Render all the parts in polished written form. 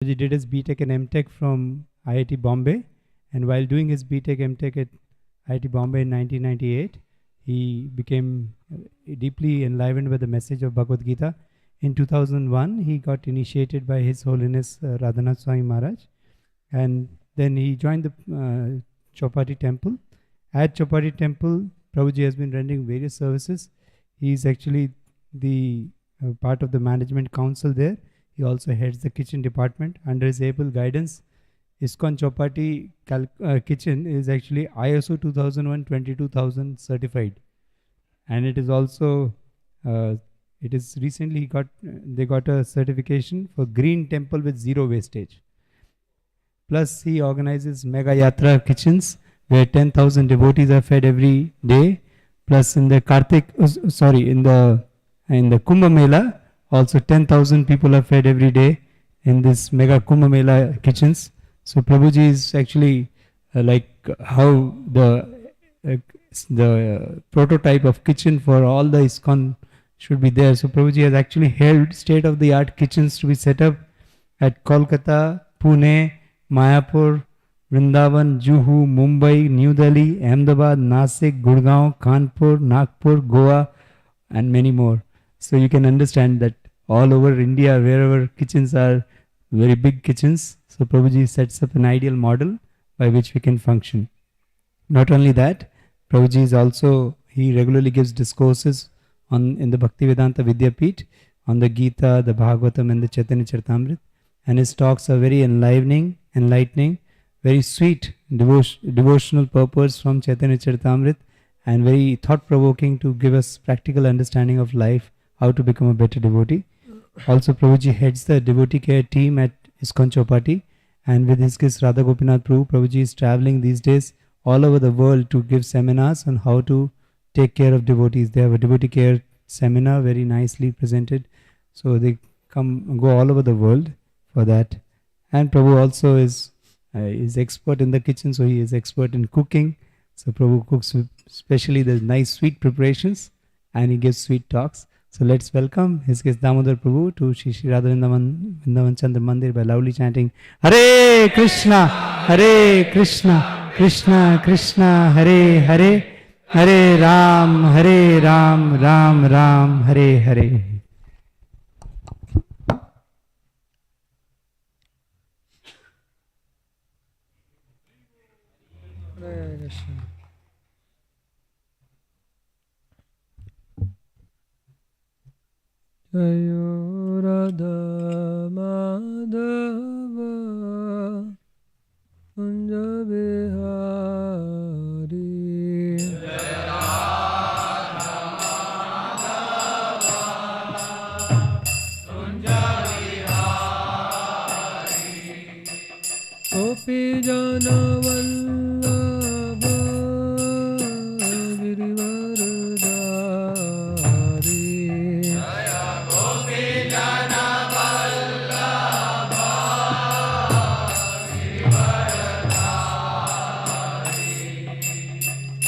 He did his BTech and MTech from IIT Bombay, and while doing his BTech MTech at IIT Bombay in 1998, he became deeply enlivened by the message of Bhagavad Gita. In 2001, he got initiated by His Holiness Radhanath Swami Maharaj, and then he joined the Chowpatty Temple. At Chowpatty Temple, Prabhuji has been rendering various services. He is actually the part of the management council there. He also heads the kitchen department. Under his able guidance, ISKCON Chowpatty kitchen is actually ISO 2001-22000 certified, and it is also it is recently they got a certification for green temple with zero wastage. Plus, he organizes mega yatra kitchens where 10,000 devotees are fed every day. Plus, in the in the Kumbh Mela, also 10,000 people are fed every day in this mega Kumbh Mela kitchens. So Prabhuji is actually like how the prototype of kitchen for all the ISKCON should be there. So Prabhuji has actually held state-of-the-art kitchens to be set up at Kolkata, Pune, Mayapur, Vrindavan, Juhu, Mumbai, New Delhi, Ahmedabad, Nasik, Gurgaon, Kanpur, Nagpur, Goa, and many more. So you can understand that all over India, wherever kitchens are very big kitchens, so Prabhuji sets up an ideal model by which we can function. Not only that, Prabhuji is also, he regularly gives discourses in the Bhaktivedanta Vidyapeeth on the Gita, the Bhagavatam, and the Chaitanya Charitamrita, and his talks are very enlightening, very sweet devotional purpose from Chaitanya Charitamrita, and very thought-provoking to give us practical understanding of life, how to become a better devotee. Also, Prabhuji heads the devotee care team at ISKCON Chowpatty, and with his guest Radha Gopinath Prabhu, Prabhuji is traveling these days all over the world to give seminars on how to take care of devotees. They have a devotee care seminar, very nicely presented. So they go all over the world for that. And Prabhu also is expert in the kitchen, so he is expert in cooking. So Prabhu cooks especially the nice sweet preparations, and he gives sweet talks. So let's welcome his guest Damodar Prabhu to Shri Shri Radha Vrindavan Chandra Mandir by loudly chanting Hare Krishna, Hare Krishna, Krishna Krishna, Hare Hare, Hare Ram, Ram Ram, Hare Hare. Hare Krishna. Jayo Radha Madhava Kunja Bihari. Jayo Radha Madhava Kunja Bihari. Gopi Jana Vallabha Girivardhari.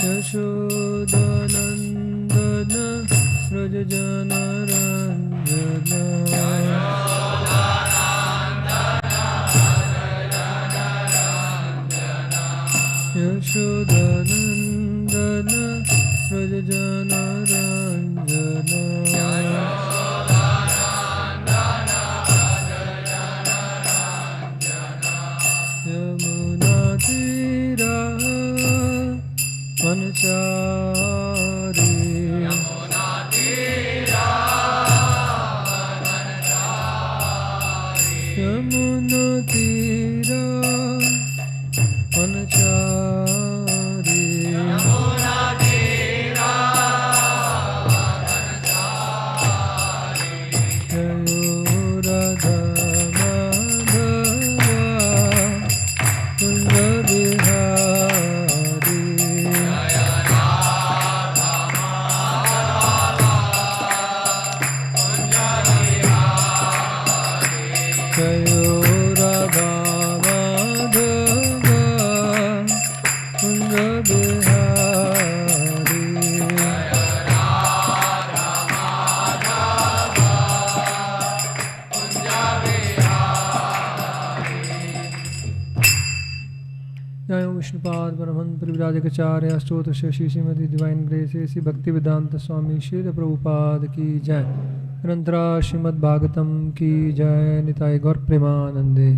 Yashodanandana Rajajana Ranjana. Yashodanandana Rajajana Ranjana. Yamuna Tira Vanachari. Yamuna Tira Vanachari. Yamuna Tira Vanachari. Yamuna Tira Vanachari. Jayo Radha Madhava Kunja Bihari. Jayo Radha Madhava जय Vishnupad Paramhans परिव्राजकाचार्य अष्टोत्तर Shri Shrimati divine grace Shri भक्ति वेदांत स्वामी श्री प्रभुपाद की जय। ग्रंथरा श्रीमद्भागवतम की जय। निताय गौर प्रेमानंदे।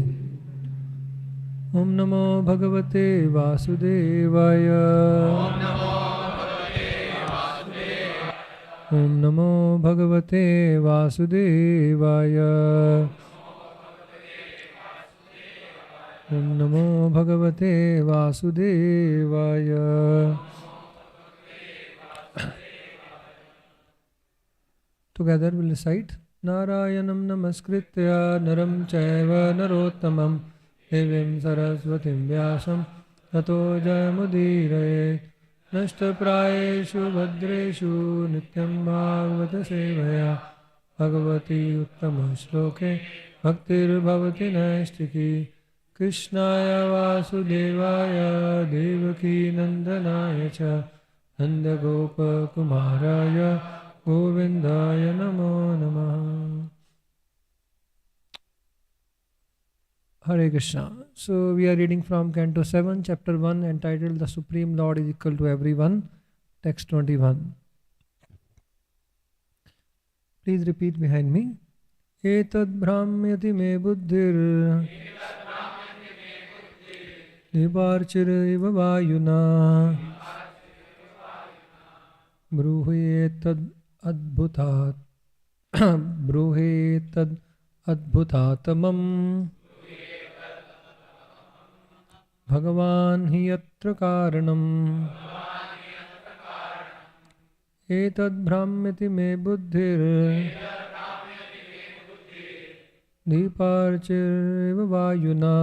ओम नमो भगवते वासुदेवाय। ओम नमो भगवते वासुदेवाय। ओम नमो भगवते वासुदेवाय। Together we'll recite Narayanam Namaskritya Naram Chaiva Narottamam Devim Saraswatim Vyasam Tato Jayamudiraye Nashtaprayeshu Bhadreshu Nityam Bhagavata Sevaya Bhagavati Uttama Shloke Bhaktir Bhavati Naistiki Krishnaya Vasudevaya Devaki Nandanaya Cha Nanda Gopa Kumaraya Govindaya Namo Namaha. Hare Krishna. So we are reading from Canto 7, Chapter 1, entitled The Supreme Lord is Equal to Everyone, Text 21. Please repeat behind me. Etad brahmyati me buddhir Diparchir iva vayuna Bruhetad adbhutat Bruhetad adbhutatamam Bhagavan hi yatra karanam Etad brahmyati me buddhir Diparchir iva vayuna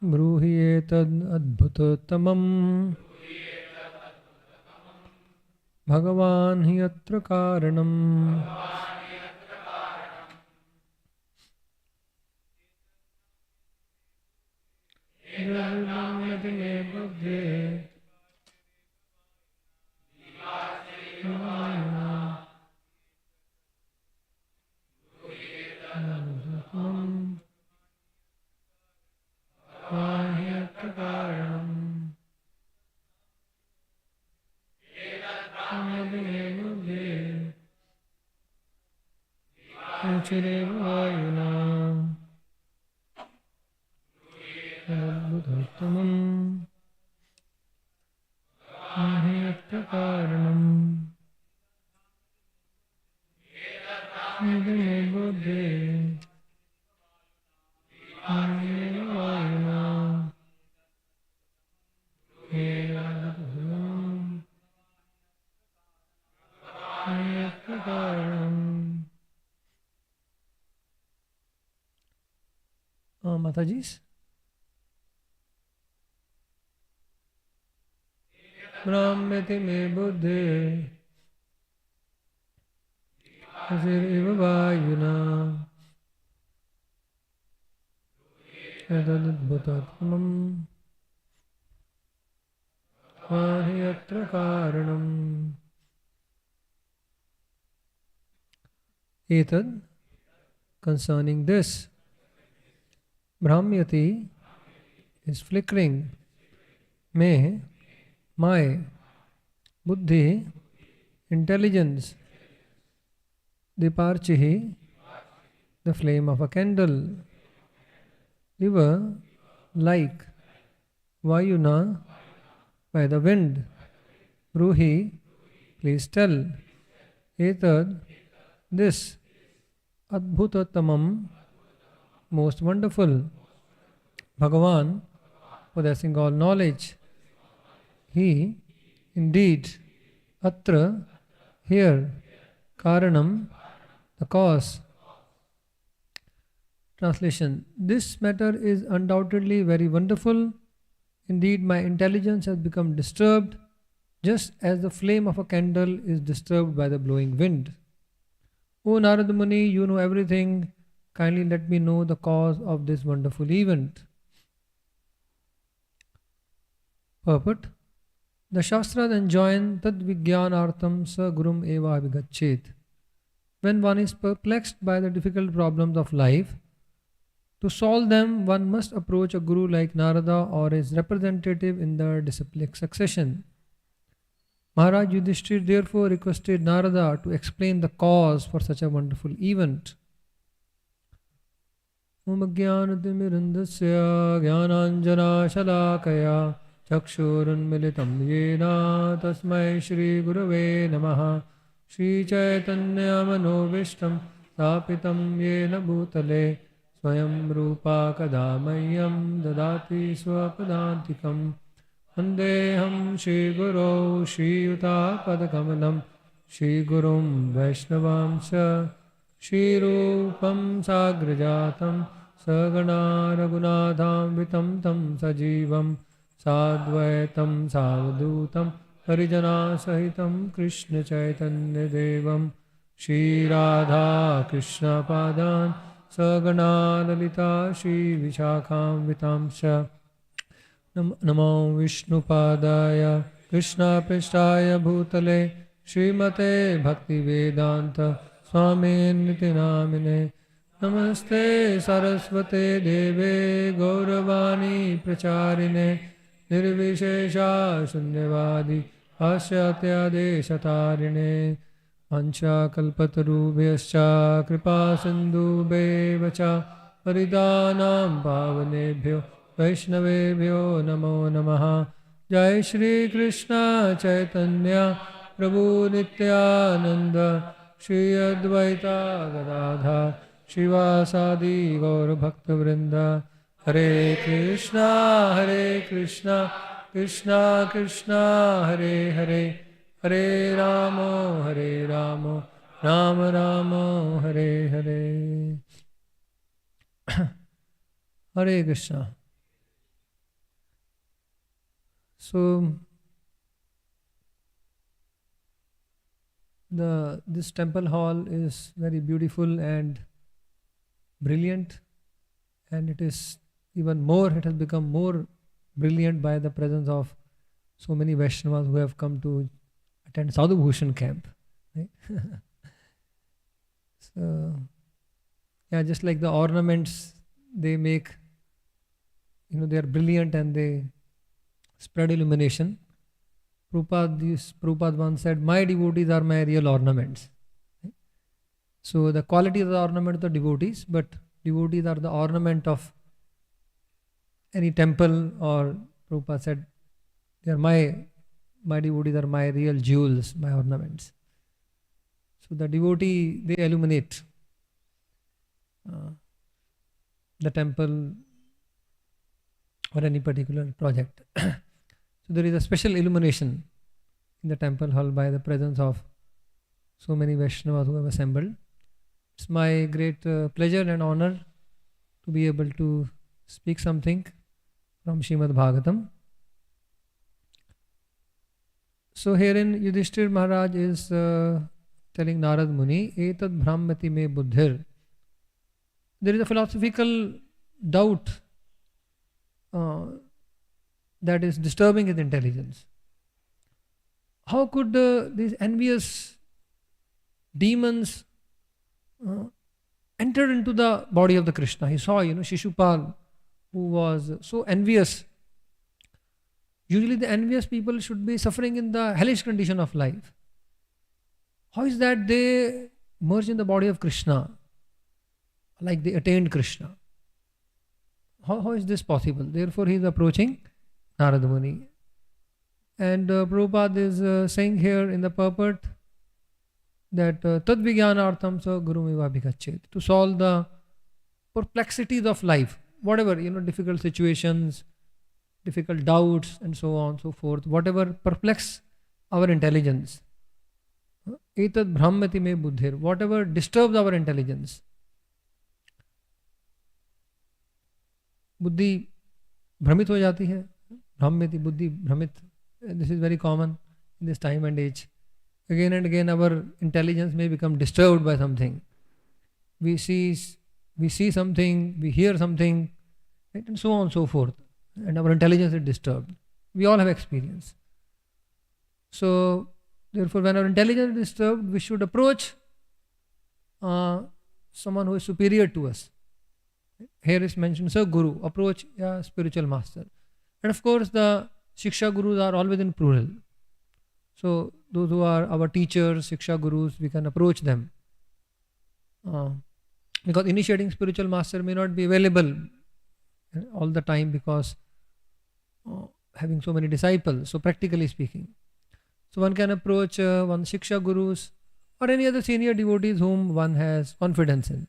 Bruhi etad adbhutatamam Bhagavan hi yatra karanam Brahmati me buddhi Adbhutamam Ahiyatakaranam Nidame Buddhe Ahiyatakaranam Ahiyatakaranam. Matajis? Brahmati me buddhi Asir iva vayuna Edadadbhutatamam Ahiyatra karanam. Etad, concerning this, Brahmyati is flickering, may, my, buddhi, intelligence, Diparchihi, the flame of a candle, Iva, like, Vayuna, by the wind, Ruhi, please tell, Etad, this, Adbhutatamam, most wonderful, Bhagavan, possessing all knowledge, he, indeed, atra, here, karanam, the cause. Translation. This matter is undoubtedly very wonderful. Indeed, my intelligence has become disturbed, just as the flame of a candle is disturbed by the blowing wind. O Narada Muni, you know everything. Kindly let me know the cause of this wonderful event. Purport. The Shastras enjoin tad vijnanartham sa gurum eva abhigachet. When one is perplexed by the difficult problems of life, To solve them, one must approach a guru like Narada or his representative in the disciplic succession. Maharaj Yudhishthir therefore requested Narada to explain the cause for such a wonderful event. Om Jnanatimirandasya Jnananjana Shalakaya Chakshurunmilitam Yena Tasmai Shri Gurave Namaha Shri Chaitanya Manovishtam Stapitam Yena Bhutale Swayam Rupa Kadamayyam Dadati Swapadantikam Vandeham Shri Guru Shri Yuta Padakamalam Shri Gurum Vaishnavam Sa Shri Rupam Sagrajatam Sagana Raghunadham Vitam Tam Sajivam Sadvaitam Savdutam Harijana Sahitam Krishna Chaitanya Devam Shri Radha Krishna Padan Sagana Lalita Shri Vishakham Vitamsha Namo Vishnu Padaya Krishna Prishtaya Bhutale Srimate Bhakti Vedanta Swami Niti Namine Namaste Saraswate Deve Gauravani Pracharine Nirvishesha Shunyavadi Asyatyade Satarine Ancha Kalpatarubhyascha Kripa Sindhu Bevacha Paridanam Pavanebhyo Vaishnavebhyo Namo Namaha Jai Shri Krishna Chaitanya Prabhu Nityananda Shri Advaita Gadadha Shivasadi Gaur Bhakta Vrinda Hare Krishna Krishna Krishna Hare Hare Hare Ramo Rama Rama Hare Hare Hare Krishna. So this temple hall is very beautiful and brilliant, and it is even more, it has become more brilliant by the presence of so many Vaishnavas who have come to attend Sadhu Bhushan camp. Right? So, yeah, just like the ornaments they make, they are brilliant and they spread illumination. Prabhupada once said, my devotees are my real ornaments. Right? So the quality of the ornament of the devotees, but devotees are the ornament of any temple, or Prabhupada said, they are my devotees are my real jewels, my ornaments. So the devotee, they illuminate the temple or any particular project. So there is a special illumination in the temple hall by the presence of so many Vaishnavas who have assembled. It's my great pleasure and honor to be able to speak something from Srimad-Bhagavatam. So herein Yudhishthir Maharaj is telling Narad Muni, Etad Brahmati me buddhir. There is a philosophical doubt that is disturbing his intelligence. How could these envious demons enter into the body of the Krishna? He saw, Shishupal, who was so envious. Usually the envious people should be suffering in the hellish condition of life. How is that they merge in the body of Krishna, like they attained Krishna? How is this possible? Therefore he is approaching Narada Muni. And Prabhupada is saying here in the purport that Tad Vijnanartham sa Gurumeva Bhikachet, to solve the perplexities of life, whatever, difficult situations, difficult doubts and so on, so forth, whatever perplex our intelligence. Etad Brahmati me buddhir, whatever disturbs our intelligence. Buddhi भ्रमित हो जाती है, भ्रमित बुद्धि भ्रमित. This is very common in this time and age. Again and again our intelligence may become disturbed by something. We see something, we hear something, right? And so on and so forth. And our intelligence is disturbed. We all have experience. So therefore when our intelligence is disturbed, we should approach someone who is superior to us. Right? here is mentioned Guru, approach a spiritual master. And of course, the Shiksha Gurus are always in plural. So, those who are our teachers, Shiksha Gurus, we can approach them. Because initiating spiritual master may not be available all the time because having so many disciples. So, practically speaking. So, one can approach one Shiksha Gurus or any other senior devotees whom one has confidence in.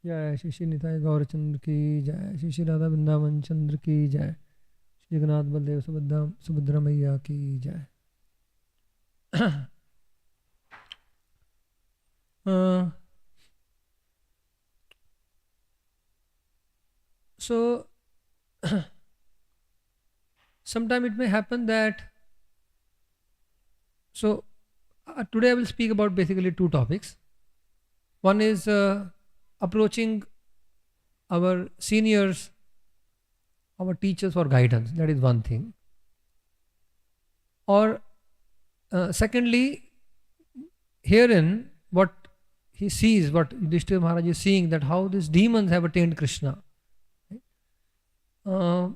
जय श्री श्री निताय गौरचंद्र की जय, श्री श्री राधा वृंदावन चंद्र की जय, श्री जगन्नाथ बलदेव सुभद्रा मैया की जय. So sometime it may happen that today I will speak about basically two topics. One is approaching our seniors, our teachers for guidance. That is one thing. Or secondly, herein what he sees, what Yudhishthira Maharaj is seeing, that how these demons have attained Krishna.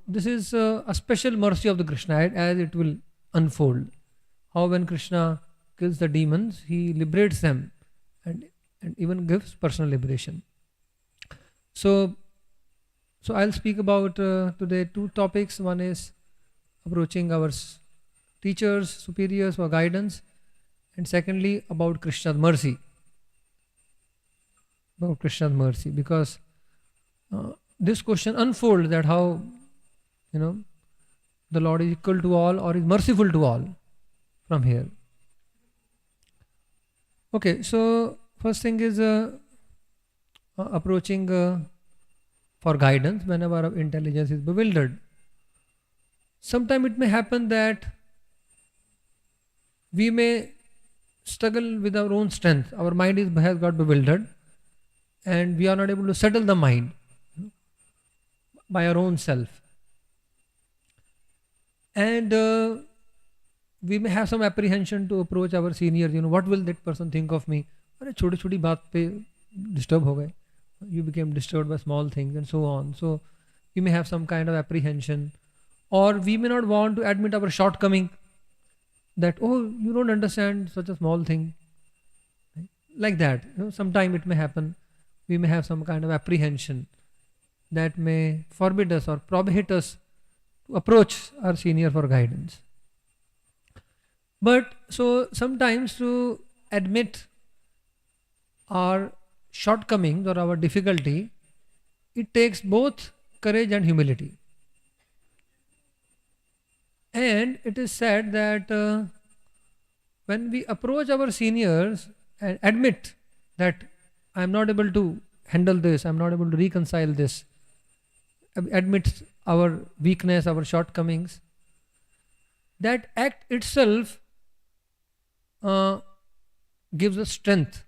This is a special mercy of the Krishna as it will unfold. How when Krishna kills the demons, he liberates them and even gives personal liberation. So I'll speak about today two topics. One is approaching our teachers, superiors for guidance, and secondly about Krishna's mercy. About Krishna's mercy, because this question unfolds that how the Lord is equal to all or is merciful to all from here. Okay, so first thing is approaching for guidance whenever our intelligence is bewildered. Sometimes it may happen that we may struggle with our own strength. Our mind has got bewildered and we are not able to settle the mind by our own self. And we may have some apprehension to approach our seniors. What will that person think of me? Arey choti choti baat pe disturb ho gaye. You became disturbed by small things and so on. So we may have some kind of apprehension, or we may not want to admit our shortcoming, that you don't understand such a small thing, like that. Sometime it may happen. We may have some kind of apprehension that may forbid us or prohibit us to approach our senior for guidance. But so sometimes to admit our shortcomings or our difficulty, it takes both courage and humility. And it is said that when we approach our seniors and admit that I am not able to handle this, I am not able to reconcile this, admit our weakness, our shortcomings, that act itself gives us strength.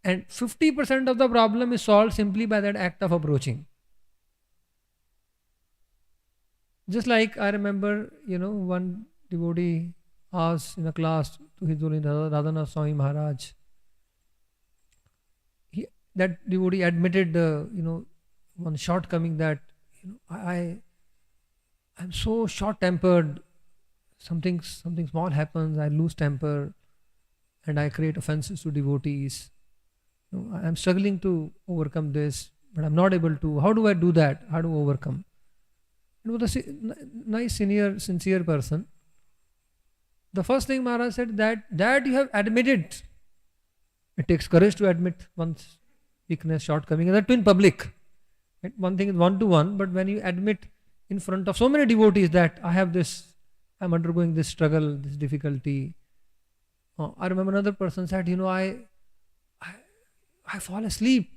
And 50% of the problem is solved simply by that act of approaching. Just like I remember, one devotee asked in a class to His Holiness Radhanath Swami Maharaj. That devotee admitted, one shortcoming, that I'm so short-tempered. Something small happens, I lose temper, and I create offenses to devotees. I'm struggling to overcome this, but I'm not able to. How do I do that? How do I overcome? It was a nice, senior, sincere person. The first thing Maharaj said, that you have admitted. It takes courage to admit one's weakness, shortcoming, and that too in public. Right? One thing is one-to-one, but when you admit in front of so many devotees that I have this, I'm undergoing this struggle, this difficulty. I remember another person said, I fall asleep.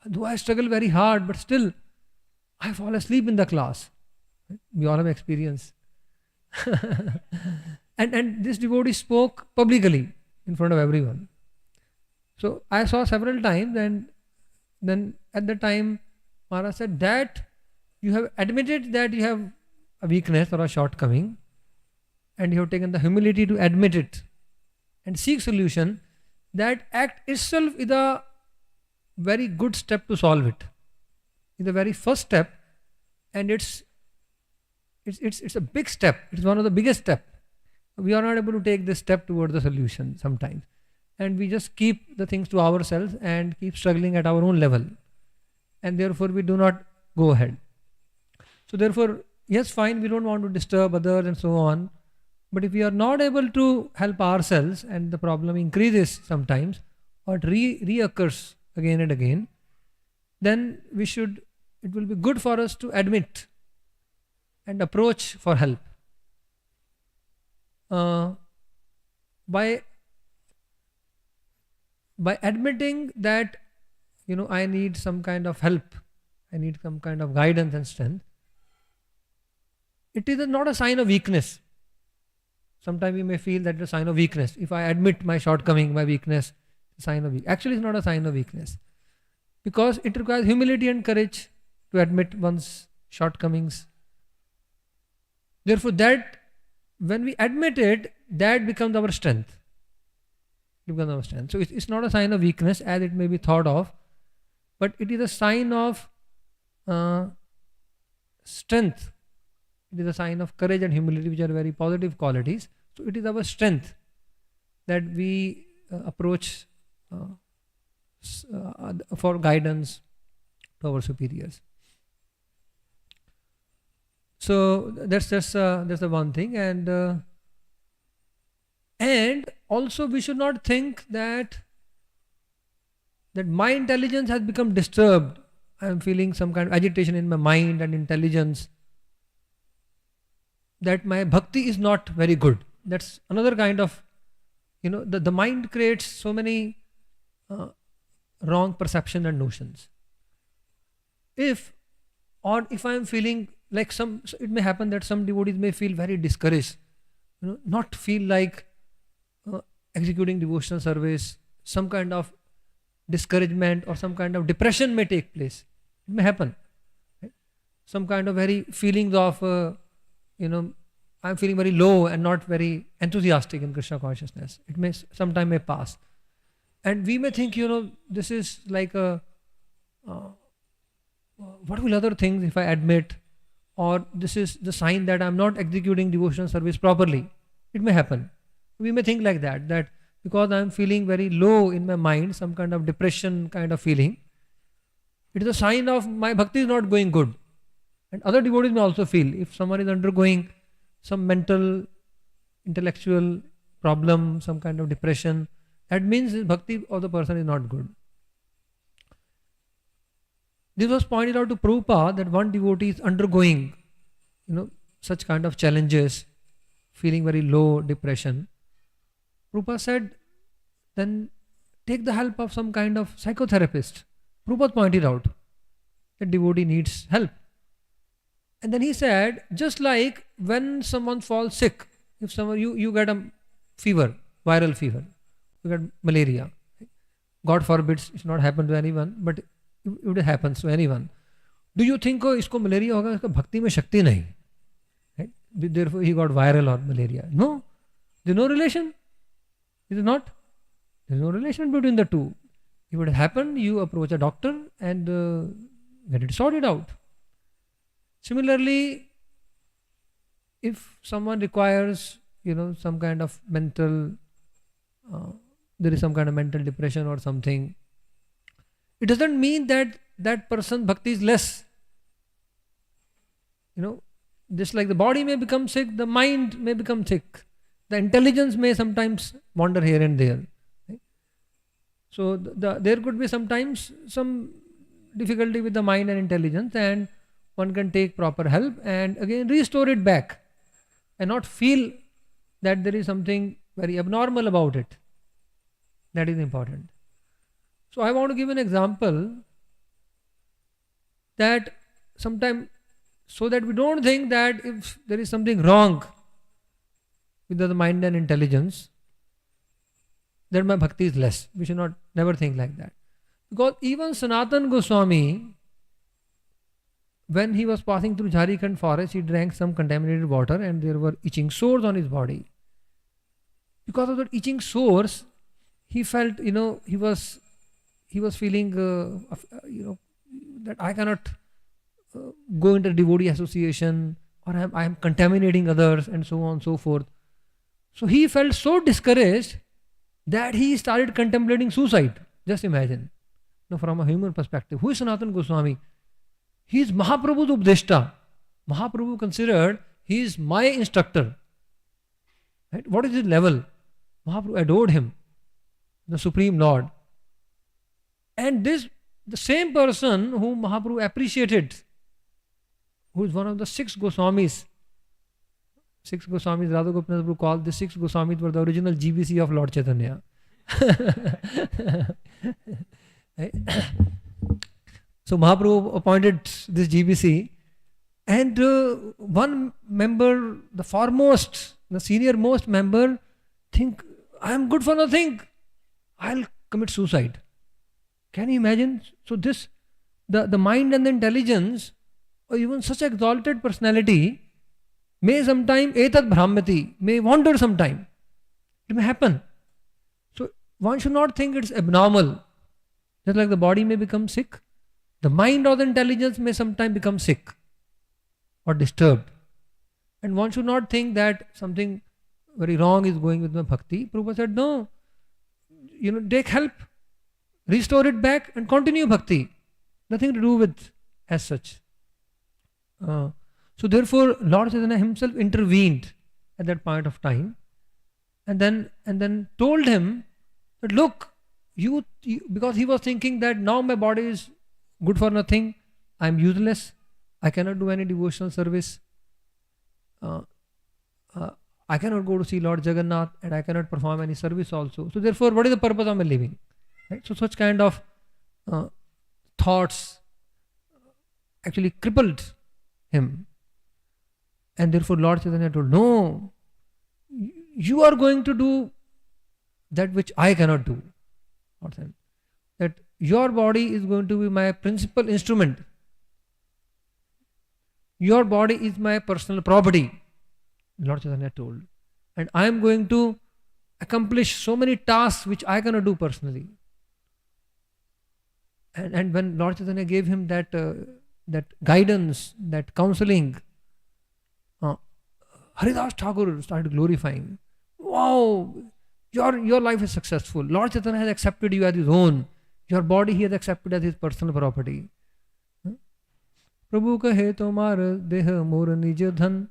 Though I struggle very hard, but still I fall asleep in the class. Right? We all have experience. and this devotee spoke publicly in front of everyone. So I saw several times, and then at the time Maharaj said that you have admitted that you have a weakness or a shortcoming, and you have taken the humility to admit it and seek solution. that act itself is a very good step to solve it. It's the very first step, and it's a big step. It's one of the biggest steps. We are not able to take this step towards the solution sometimes, and we just keep the things to ourselves and keep struggling at our own level, and therefore we do not go ahead. So therefore, yes, fine, we don't want to disturb others and so on, but if we are not able to help ourselves and the problem increases sometimes or reoccurs again and again, then it will be good for us to admit and approach for help. By admitting that, I need some kind of help, I need some kind of guidance and strength, it is not a sign of weakness. Sometimes we may feel that it's a sign of weakness. If I admit my shortcoming, my weakness, it's a sign of weakness. Actually, it's not a sign of weakness, because it requires humility and courage to admit one's shortcomings. Therefore, that when we admit it, that becomes our strength. It becomes our strength. So it's not a sign of weakness as it may be thought of, but it is a sign of strength. It is a sign of courage and humility, which are very positive qualities. So it is our strength that we approach for guidance to our superiors. So that's the one thing, and also we should not think that my intelligence has become disturbed. I am feeling some kind of agitation in my mind and intelligence, that my bhakti is not very good. That's another kind of, the mind creates so many wrong perception and notions. If I am feeling like it may happen that some devotees may feel very discouraged, not feel like executing devotional service, some kind of discouragement or some kind of depression may take place. It may happen. Right? Some kind of very feelings of, I'm feeling very low and not very enthusiastic in Krishna consciousness. It may sometime may pass. And we may think, this is like what will other things if I admit, or this is the sign that I'm not executing devotional service properly. It may happen. We may think like that because I'm feeling very low in my mind, some kind of depression kind of feeling, it is a sign of my bhakti is not going good. And other devotees may also feel, if someone is undergoing some mental, intellectual problem, some kind of depression, that means the bhakti of the person is not good. This was pointed out to Prabhupada that one devotee is undergoing, such kind of challenges, feeling very low, depression. Prabhupada said, then take the help of some kind of psychotherapist. Prabhupada pointed out that devotee needs help. And then he said, just like when someone falls sick, if you get a fever, viral fever, you get malaria. God forbid it's not happened to anyone, but it happens to anyone. Do you think, isko malaria hoga, iska bhakti mein shakti nahi? Right? Therefore he got viral or malaria. No, there's no relation. Is it not? There's no relation between the two. If it happened, you approach a doctor and get it sorted out. Similarly, if someone requires, some kind of mental, there is some kind of mental depression or something, it doesn't mean that that person bhakti is less. Just like the body may become sick, the mind may become sick. The intelligence may sometimes wander here and there. Right? So there could be sometimes some difficulty with the mind and intelligence, and one can take proper help and again restore it back and not feel that there is something very abnormal about it. That is important. So I want to give an example that sometimes, so that we don't think that if there is something wrong with the mind and intelligence, that my bhakti is less. We should never think like that. Because even Sanatana Goswami, when he was passing through Jharkhand forest, he drank some contaminated water and there were itching sores on his body. Because of that itching sores, he felt, he was feeling, that I cannot go into devotee association, or I am contaminating others, and so on and so forth. So he felt so discouraged that he started contemplating suicide. Just imagine, from a human perspective. Who is Sanatana Goswami? He is Mahaprabhu's Updeshta. Mahaprabhu considered he is my instructor. Right? What is his level? Mahaprabhu adored him, the Supreme Lord. And the same person whom Mahaprabhu appreciated, who is one of the 6 Goswamis. 6 Goswamis, Radha Gopinath Prabhu called the 6 Goswamis were the original GBC of Lord Chaitanya. So Mahaprabhu appointed this GBC, and one member, the foremost, the senior most member, think, I am good for nothing, I'll commit suicide. Can you imagine? So this, the mind and the intelligence, or even such exalted personality, may sometime etat brahmati, may wander sometime. It may happen. So one should not think it's abnormal. Just like the body may become sick, the mind or the intelligence may sometime become sick or disturbed. And one should not think that something very wrong is going with my bhakti. Prabhupada said, no, take help, restore it back and continue bhakti. Nothing to do with as such. So therefore, Lord Chaitanya himself intervened at that point of time, and then told him that, look, you, because he was thinking that now my body is good for nothing, I am useless, I cannot do any devotional service, I cannot go to see Lord Jagannath, and I cannot perform any service also. So therefore, what is the purpose of my living? Right? So such kind of thoughts actually crippled him. And therefore Lord Chaitanya told, no, you are going to do that which I cannot do. That your body is going to be my principal instrument. Your body is my personal property, Lord Chaitanya told. And I am going to accomplish so many tasks which I cannot do personally. And when Lord Chaitanya gave him that guidance, that counseling, Haridas Thakur started glorifying. Wow, your life is successful. Lord Chaitanya has accepted you as his own. Your body he has accepted as his personal property. Prabhu kahe tomar deha mor nij dhan,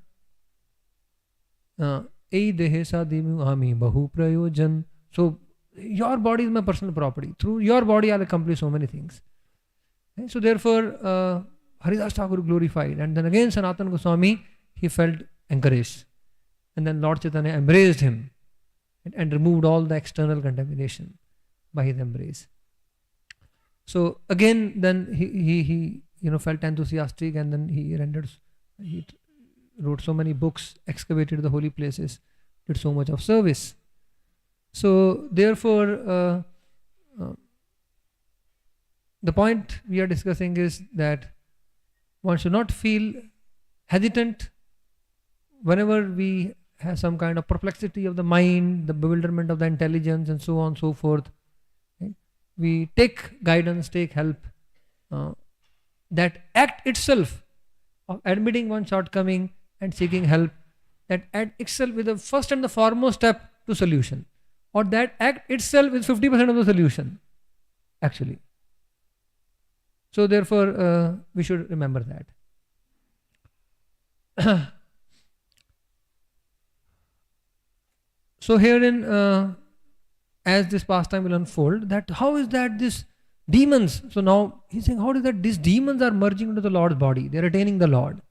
ei dehe sa dimu ami bahu prayojan. So your body is my personal property. Through your body I'll accomplish so many things. So therefore Haridas Thakur glorified, and then again Sanatana Goswami, he felt encouraged, and then Lord Chaitanya embraced him and removed all the external contamination by his embrace. So again, then he felt enthusiastic, and then he wrote so many books, excavated the holy places, did so much of service. So therefore, the point we are discussing is that one should not feel hesitant whenever we have some kind of perplexity of the mind, the bewilderment of the intelligence, and so on and so forth. Okay? We take guidance, take help. That act itself of admitting one shortcoming and seeking help, that act itself is the first and the foremost step to solution. Or that act itself is 50% of the solution, actually. So therefore, we should remember that. So herein, as this pastime will unfold, that how is that this demons, so now he's saying, how is that these demons are merging into the Lord's body, they are attaining the Lord.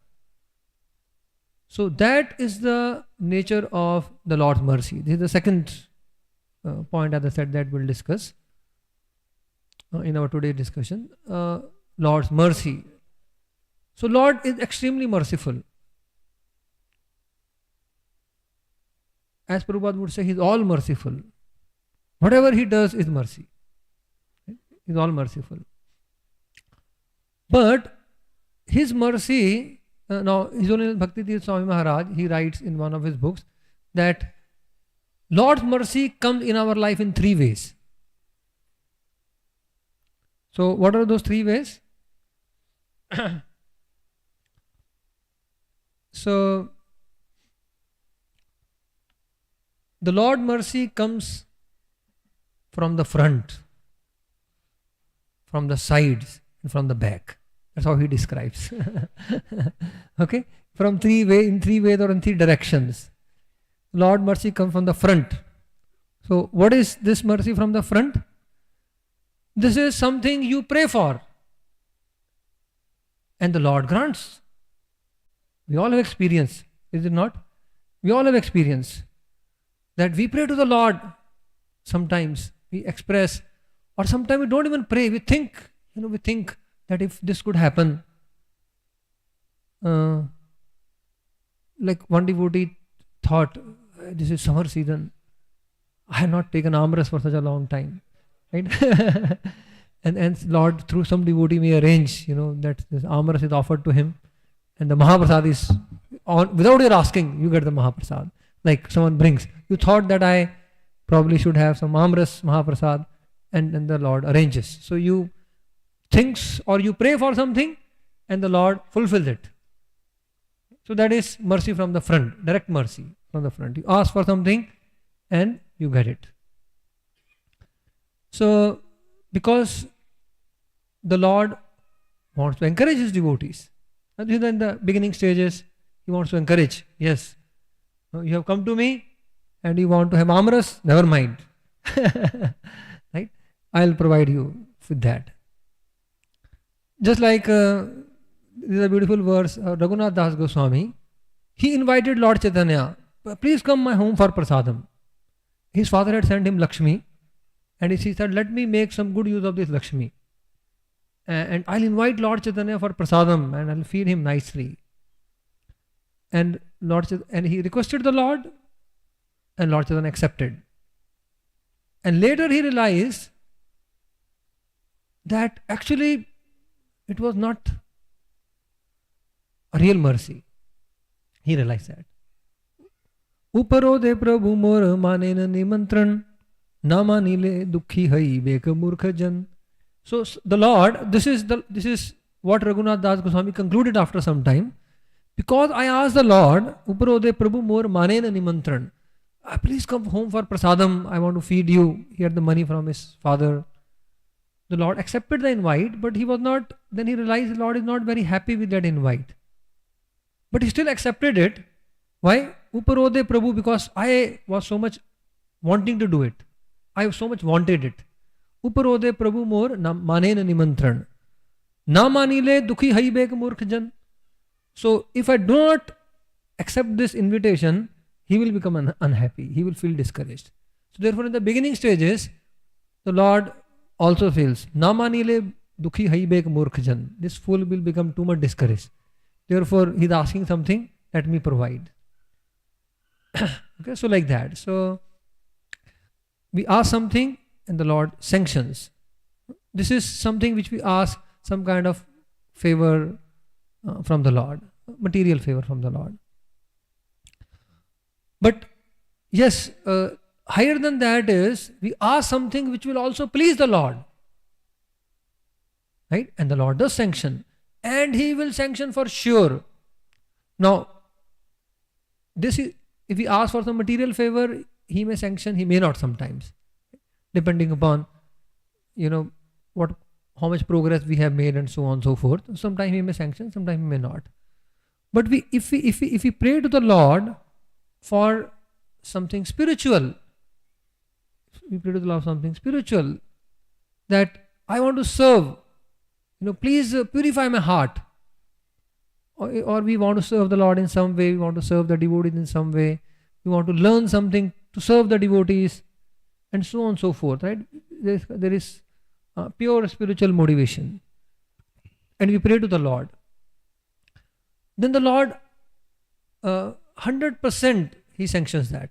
So that is the nature of the Lord's mercy. This is the second point, as I said, that we'll discuss in our today's discussion. Lord's mercy. So Lord is extremely merciful. As Prabhupada would say, he is all merciful. Whatever he does is mercy. He is all merciful. But his mercy, now His Holiness Bhakti Swami Maharaj, he writes in one of his books that Lord's mercy comes in our life in 3 ways. So what are those three ways? So the Lord mercy comes from the front, from the sides, and from the back. That's how he describes. Okay? In three ways or in three directions. Lord mercy comes from the front. So what is this mercy from the front? This is something you pray for, and the Lord grants. We all have experience, is it not? We all have experience that we pray to the Lord. Sometimes we express, or sometimes we don't even pray. We think that if this could happen, like one devotee thought, this is summer season. I have not taken Amras for such a long time, right? and Lord through some devotee may arrange, that this Amras is offered to him, and the Mahaprasad is on without your asking. You get the Mahaprasad. Like someone brings. You thought that I probably should have some Amras Mahaprasad, and then the Lord arranges. So you think or you pray for something, and the Lord fulfills it. So that is mercy from the front, direct mercy from the front. You ask for something and you get it. So because the Lord wants to encourage his devotees. And in the beginning stages, he wants to encourage. Yes, you have come to me and you want to have Amras, never mind. Right? I'll provide you with that. Just like this is a beautiful verse, Raghunath Das Goswami, he invited Lord Chaitanya, please come my home for prasadam. His father had sent him Lakshmi, and he said, let me make some good use of this Lakshmi. And I'll invite Lord Chaitanya for prasadam, and I'll feed him nicely. And he requested the Lord, and Lord Chaitanya accepted. And later he realized that actually it was not a real mercy. He realized that. Uparo de Prabhu mor manena nimantran namanile dukhi hai beka murkha jan. So the Lord, this is what Raghunath Das Goswami concluded after some time. Because I asked the Lord, Uparo de Prabhu mor manena nimantran. Please come home for prasadam. I want to feed you. He had the money from his father. The Lord accepted the invite, but he was not, then he realized the Lord is not very happy with that invite. But he still accepted it. Why? Uparode Prabhu, because I was so much wanting to do it. I so much wanted it. Uparode Prabhu mor manena nimantran. Na manile dukhi hai bek murkh jan. So if I do not accept this invitation, he will become unhappy. He will feel discouraged. So therefore in the beginning stages, the Lord also feels, na manile dukhi hai bek murkh jan. This fool will become too much discouraged. Therefore he is asking something, let me provide. Okay, so like that. So we ask something and the Lord sanctions. This is something which we ask, some kind of favor from the Lord, material favor from the Lord. But yes, higher than that is, we ask something which will also please the Lord. Right? And the Lord does sanction. And he will sanction for sure. Now, this is, if we ask for some material favor, he may sanction, he may not sometimes. Depending upon, how much progress we have made and so on and so forth. Sometimes he may sanction, sometimes he may not. But if we pray to the Lord for something spiritual, we pray to the Lord for something spiritual, that I want to serve, please purify my heart. Or we want to serve the Lord in some way, we want to serve the devotees in some way, we want to learn something to serve the devotees, and so on and so forth, right? There is pure spiritual motivation. And we pray to the Lord. Then the Lord, 100% he sanctions that,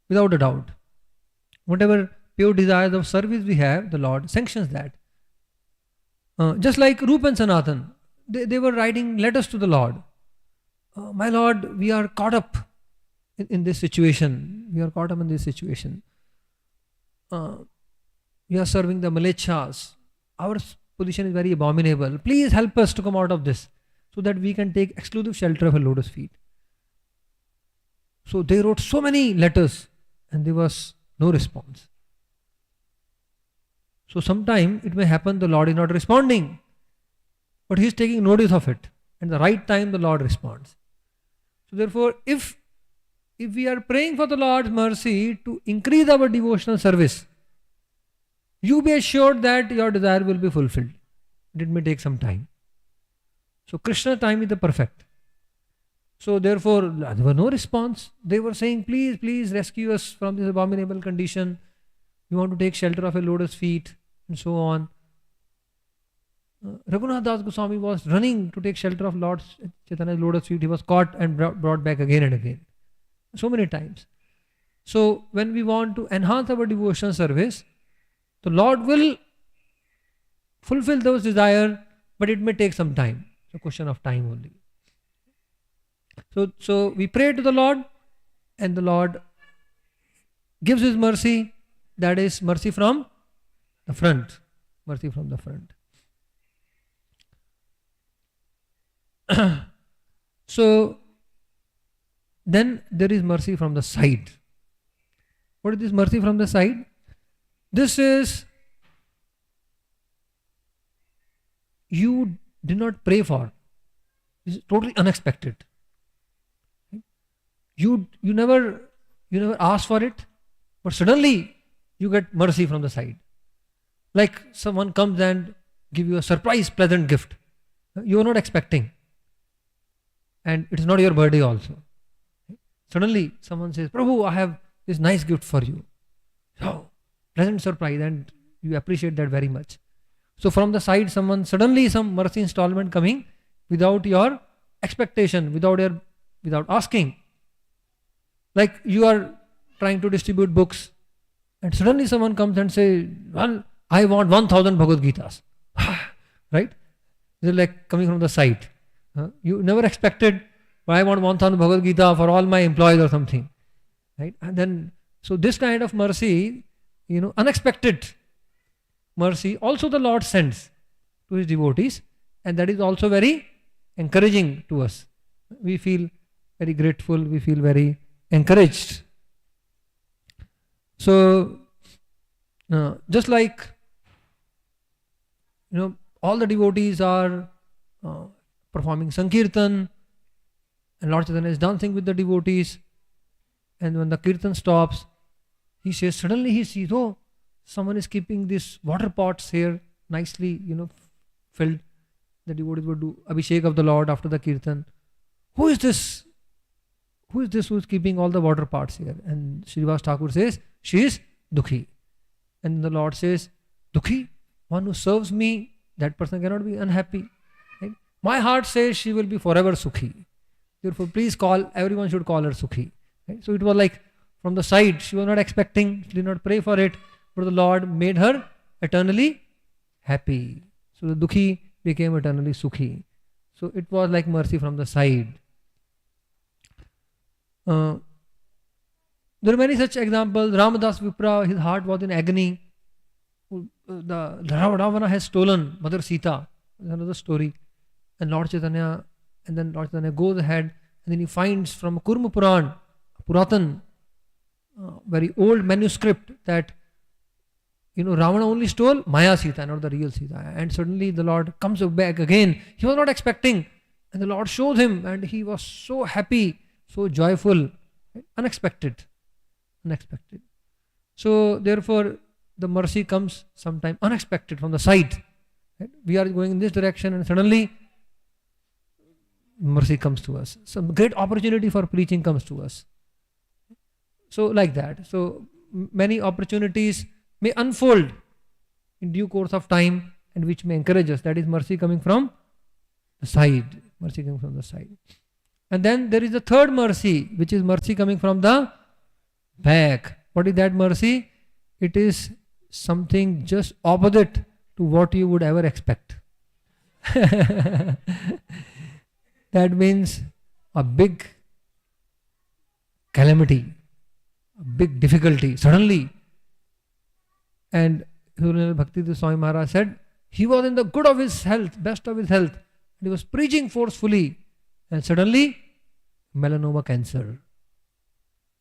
without a doubt. Whatever pure desires of service we have, the Lord sanctions that. Just like Rupa and Sanatan, they were writing letters to the Lord. My Lord, we are caught up in this situation. We are caught up in this situation. We are serving the Malechas. Our position is very abominable. Please help us to come out of this so that we can take exclusive shelter of your lotus feet. So they wrote so many letters and there was no response. So sometime it may happen the Lord is not responding, but he is taking notice of it. And the right time the Lord responds. So therefore, if we are praying for the Lord's mercy to increase our devotional service, you be assured that your desire will be fulfilled. It may take some time. So Krishna's time is the perfect. So therefore, there was no response. They were saying, please, please rescue us from this abominable condition. We want to take shelter of your lotus feet and so on. Raghunath Das Goswami was running to take shelter of Lord Chaitanya's lotus feet. He was caught and brought back again and again. So many times. So when we want to enhance our devotional service, the Lord will fulfill those desires, but it may take some time. It's a question of time only. So we pray to the Lord and the Lord gives His mercy. That is mercy from the front. Mercy from the front. So then there is mercy from the side. What is this mercy from the side? This is you did not pray for. This is totally unexpected. You never asked for it, but suddenly you get mercy from the side. Like someone comes and give you a surprise pleasant gift. You are not expecting. And it is not your birthday also. Suddenly someone says, Prabhu, I have this nice gift for you. So, pleasant surprise, and you appreciate that very much. So from the side, suddenly some mercy installment coming without your expectation, without asking. Like you are trying to distribute books and suddenly someone comes and says, well, I want 1000 Bhagavad Gitas. Right? They're like coming from the side. You never expected, well, I want 1000 Bhagavad Gita for all my employees or something. Right? And then, so this kind of mercy, unexpected mercy, also the Lord sends to His devotees, and that is also very encouraging to us. We feel very grateful, we feel very encouraged. So, just like, all the devotees are performing Sankirtan, and Lord Chaitanya is dancing with the devotees, and when the Kirtan stops, he says, suddenly he sees, oh, someone is keeping these water pots here, nicely, filled. The devotees would do Abhishek of the Lord after the Kirtan. Who is this? Who is keeping all the water pots here? And Srivas Thakur says, she is Dukhi. And the Lord says, Dukhi, one who serves me, that person cannot be unhappy. Right? My heart says she will be forever Sukhi. Therefore, please everyone should call her Sukhi. Right? So it was like from the side, she was not expecting, she did not pray for it, but the Lord made her eternally happy. So the Dukhi became eternally Sukhi. So it was like mercy from the side. There are many such examples. Ramadas Vipra, his heart was in agony. The Ravana has stolen Mother Sita. That's another story. And Lord Chaitanya goes ahead, and then he finds from Kurma Puran, Puratan, very old manuscript that Ravana only stole Maya Sita, not the real Sita. And suddenly the Lord comes back again. He was not expecting, and the Lord shows him, and he was so happy, so joyful, unexpected. So therefore, the mercy comes sometime unexpected from the side. Right? We are going in this direction, and suddenly mercy comes to us. Some great opportunity for preaching comes to us. So like that. So many opportunities may unfold in due course of time, and which may encourage us. That is mercy coming from the side. Mercy coming from the side. And then there is the third mercy, which is mercy coming from the back. What is that mercy? It is something just opposite to what you would ever expect. That means a big calamity, a big difficulty, suddenly. And Bhakti Swami Maharaj said, He was in the good of his health, best of his health. He was preaching forcefully. And suddenly, melanoma cancer.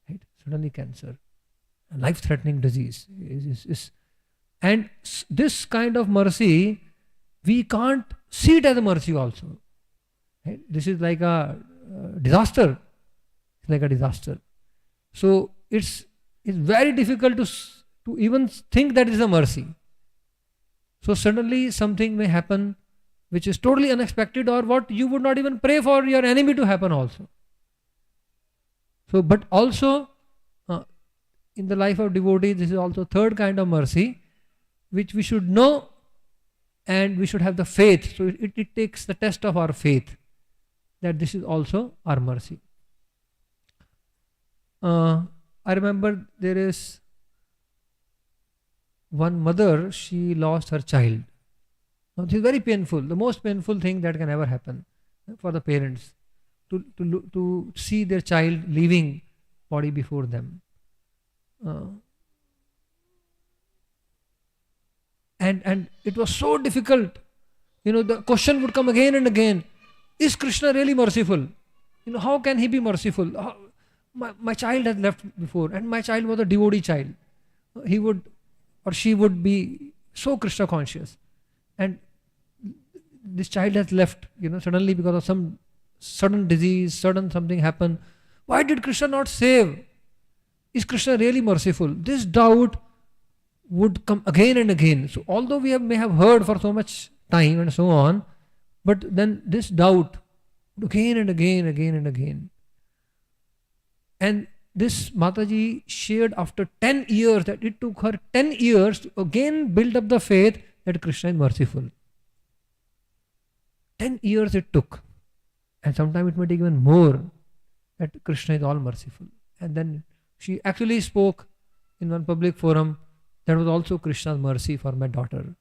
Right? Suddenly cancer. A life-threatening disease. And this kind of mercy, we can't see it as a mercy also. Right? This is like a disaster. It's like a disaster. So it's very difficult to even think that it is a mercy. So suddenly something may happen which is totally unexpected, or what you would not even pray for your enemy to happen also. So, but also in the life of devotees, this is also third kind of mercy, which we should know, and we should have the faith. So it takes the test of our faith, that this is also our mercy. I remember there is one mother, she lost her child. Now, this is very painful, the most painful thing that can ever happen for the parents, to see their child leaving body before them. And it was so difficult. The question would come again and again, is Krishna really merciful? How can he be merciful? My child has left before, and my child was a devotee child. He would or she would be so Krishna conscious, and this child has left, suddenly because of some sudden disease, sudden something happened. Why did Krishna not save? Is Krishna really merciful? This doubt would come again and again. So although we may have heard for so much time and so on, but then this doubt again and again, again and again. And this Mataji shared after 10 years, that it took her 10 years to again build up the faith that Krishna is merciful. 10 years it took. And sometimes it may take even more, that Krishna is all merciful. And then she actually spoke in one public forum, that was also Krishna's mercy for my daughter.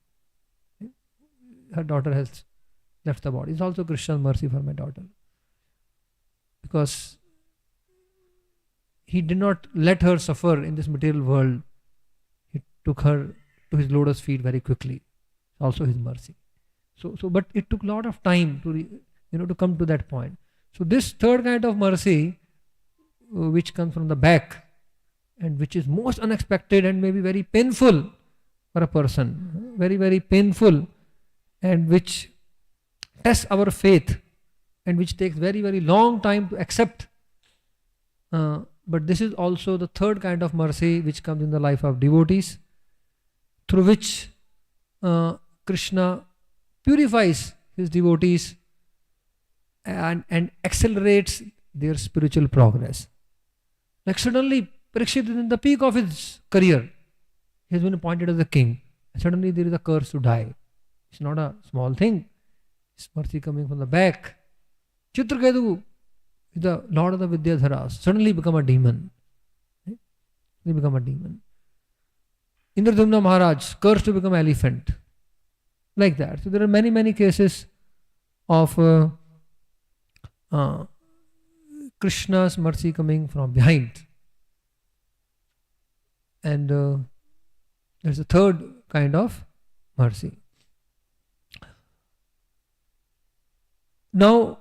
Her daughter has left the body. It's also Krishna's mercy for my daughter. Because he did not let her suffer in this material world. He took her to his lotus feet very quickly. It's also his mercy. But it took a lot of time to come to that point. So this third kind of mercy, which comes from the back, and which is most unexpected and maybe very painful for a person, very, very painful, and which tests our faith, and which takes very, very long time to accept. But this is also the third kind of mercy which comes in the life of devotees, through which Krishna purifies his devotees and accelerates their spiritual progress. Like suddenly, Parikshit is in the peak of his career. He has been appointed as a king. And suddenly there is a curse to die. It's not a small thing. It's mercy coming from the back. Chitraketu, the lord of the Vidyadharas, suddenly become a demon. He become a demon. Indradumna Maharaj, cursed to become elephant. Like that. So there are many, many cases of Krishna's mercy coming from behind. And there's a third kind of mercy. Now,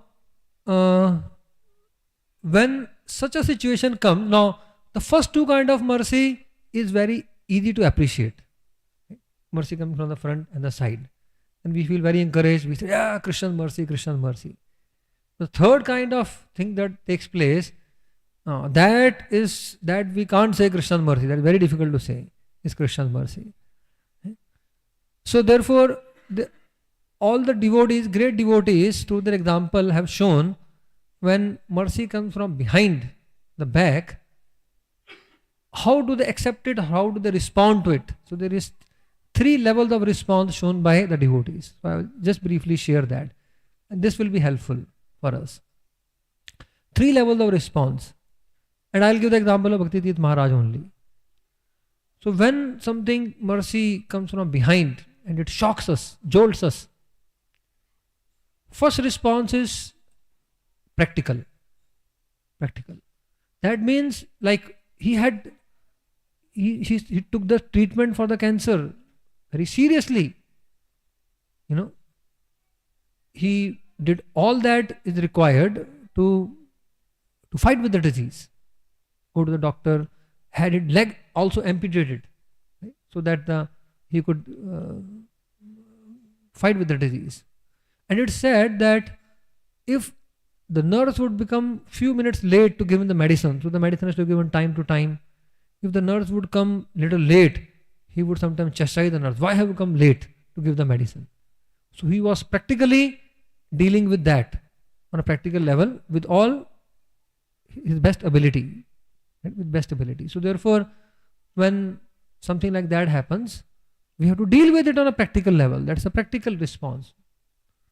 when such a situation comes, now the first two kind of mercy is very easy to appreciate. Mercy comes from the front and the side. And we feel very encouraged. We say, yeah, Krishna's mercy, Krishna's mercy. The third kind of thing that takes place, that we can't say Krishna's mercy. That is very difficult to say, is Krishna's mercy. So therefore, all the devotees, great devotees, through their example, have shown when mercy comes from behind the back, how do they accept it? How do they respond to it? So there is 3 levels of response shown by the devotees. So I will just briefly share that. And this will be helpful for us. 3 levels of response. And I will give the example of Bhakti Tirth Maharaj only. So when something mercy comes from behind and it shocks us, jolts us, first response is practical. Practical. That means like he took the treatment for the cancer very seriously. he did all that is required to fight with the disease. Go to the doctor, had his leg also amputated, right? So that he could fight with the disease. And it's said that if the nurse would become few minutes late to give him the medicine, so the medicine has to be given time to time. If the nurse would come little late, he would sometimes chastise the nurse. Why have you come late to give the medicine? So he was practically dealing with that on a practical level with all his best ability. Right? With best ability. So therefore, when something like that happens, we have to deal with it on a practical level. That's a practical response.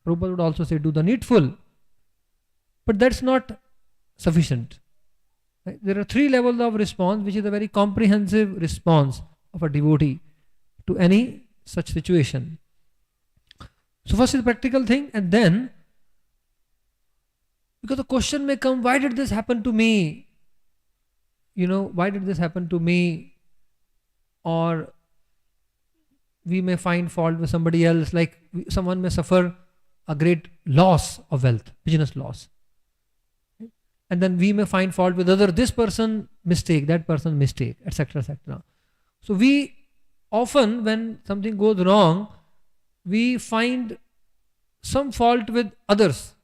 Prabhupada would also say, do the needful. But that's not sufficient. Right? There are 3 levels of response, which is a very comprehensive response of a devotee to any such situation. So first is the practical thing, and then, because the question may come, why did this happen to me? Why did this happen to me? Or we may find fault with somebody else, like someone may suffer a great loss of wealth, business loss. And then we may find fault with this person mistake, that person mistake, etc., etc. So we often, when something goes wrong, we find some fault with others,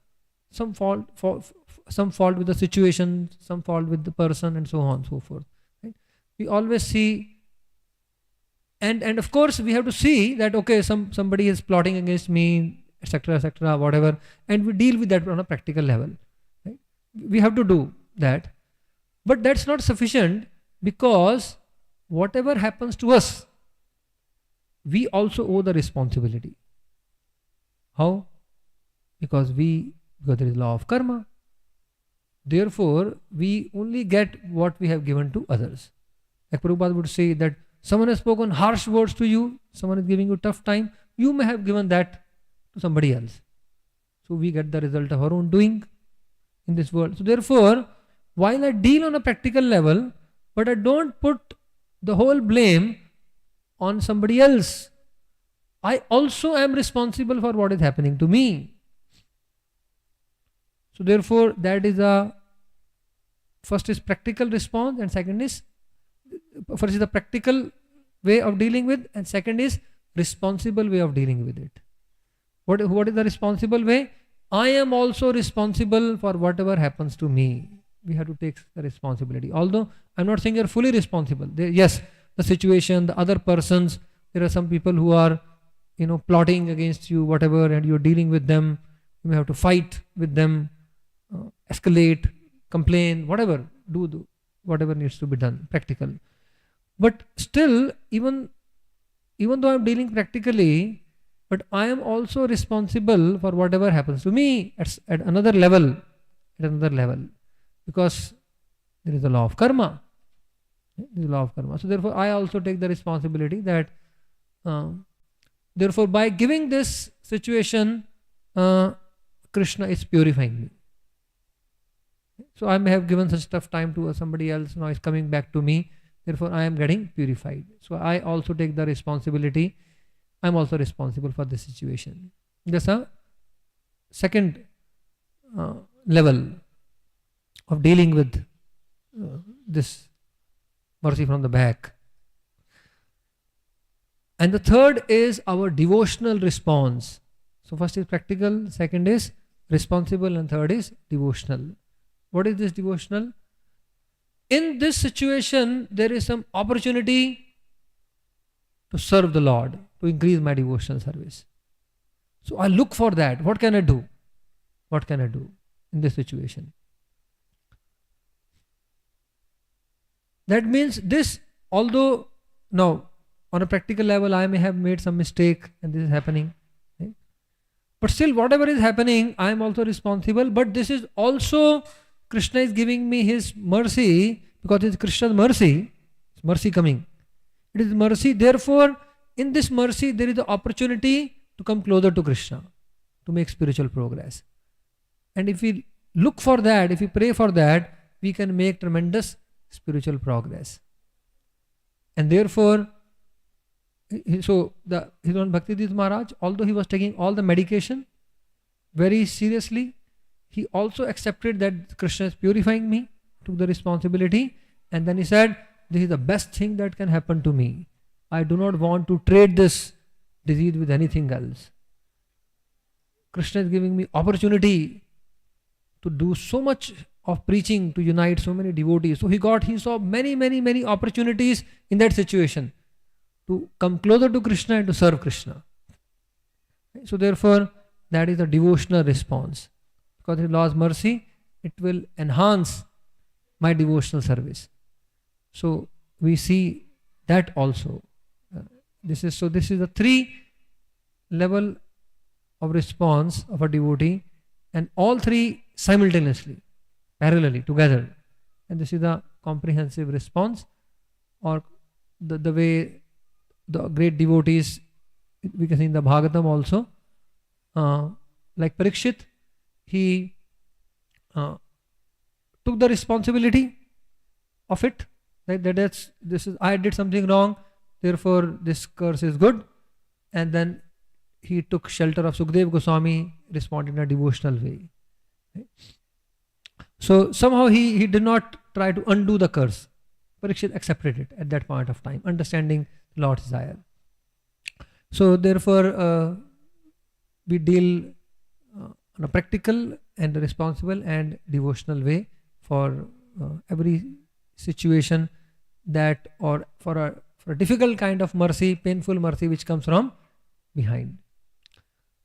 some fault with the situation, some fault with the person, and so on and so forth. Right? We always see, and of course we have to see that okay, somebody is plotting against me, etc., etc., whatever, and we deal with that on a practical level. Right? We have to do that, but that's not sufficient, because whatever happens to us, we also owe the responsibility. How? Because there is law of karma. Therefore, we only get what we have given to others. Like Prabhupada would say that someone has spoken harsh words to you, someone is giving you tough time, you may have given that to somebody else. So we get the result of our own doing in this world. So therefore, while I deal on a practical level, but I don't put the whole blame on somebody else. I also am responsible for what is happening to me. So therefore, that is first is practical response, and first is the practical way of dealing with, and second is responsible way of dealing with it. What is the responsible way? I am also responsible for whatever happens to me. We have to take the responsibility. Although I'm not saying you're fully responsible. Yes, the situation, the other persons, there are some people who are, plotting against you, whatever, and you're dealing with them. You may have to fight with them, escalate, complain, whatever, do whatever needs to be done, practical. But still, even though I'm dealing practically, but I am also responsible for whatever happens to me at another level, because there is a law of karma. There is a law of karma. So therefore, I also take the responsibility that, therefore, by giving this situation, Krishna is purifying me. So I may have given such tough time to somebody else, now it's coming back to me, therefore I am getting purified. So I also take the responsibility, I am also responsible for this situation. That's a second level of dealing with this mercy from the back. And the third is our devotional response. So first is practical, second is responsible, and third is devotional. What is this devotional? In this situation, there is some opportunity to serve the Lord, to increase my devotional service. So I look for that. What can I do? What can I do in this situation? That means this, although now on a practical level I may have made some mistake and this is happening, right? But still whatever is happening, I am also responsible. But this is also, Krishna is giving me his mercy, because it is Krishna's mercy, mercy coming. It is mercy. Therefore, in this mercy, there is the opportunity to come closer to Krishna, to make spiritual progress. And if we look for that, if we pray for that, we can make tremendous spiritual progress. And therefore, So his own Bhaktivedanta Maharaj, although he was taking all the medication very seriously, he also accepted that Krishna is purifying me, took the responsibility, and then he said, this is the best thing that can happen to me. I do not want to trade this disease with anything else. Krishna is giving me opportunity to do so much of preaching, to unite so many devotees. So he saw many opportunities in that situation to come closer to Krishna and to serve Krishna. So therefore, that is a devotional response. Because of Lord's mercy, it will enhance my devotional service. So we see that also. This is the 3 level of response of a devotee, and all 3 simultaneously, parallelly, together. And this is the comprehensive response, or the way the great devotees, we can see in the Bhagavatam also, like Parikshit, he took the responsibility of it. I did something wrong, therefore this curse is good. And then he took shelter of Sukdev Goswami, responded in a devotional way. So somehow he did not try to undo the curse. Parikshit accepted it at that point of time, understanding the Lord's desire. So therefore, we deal on a practical and responsible and devotional way for every situation that, or for a difficult kind of mercy, painful mercy which comes from behind.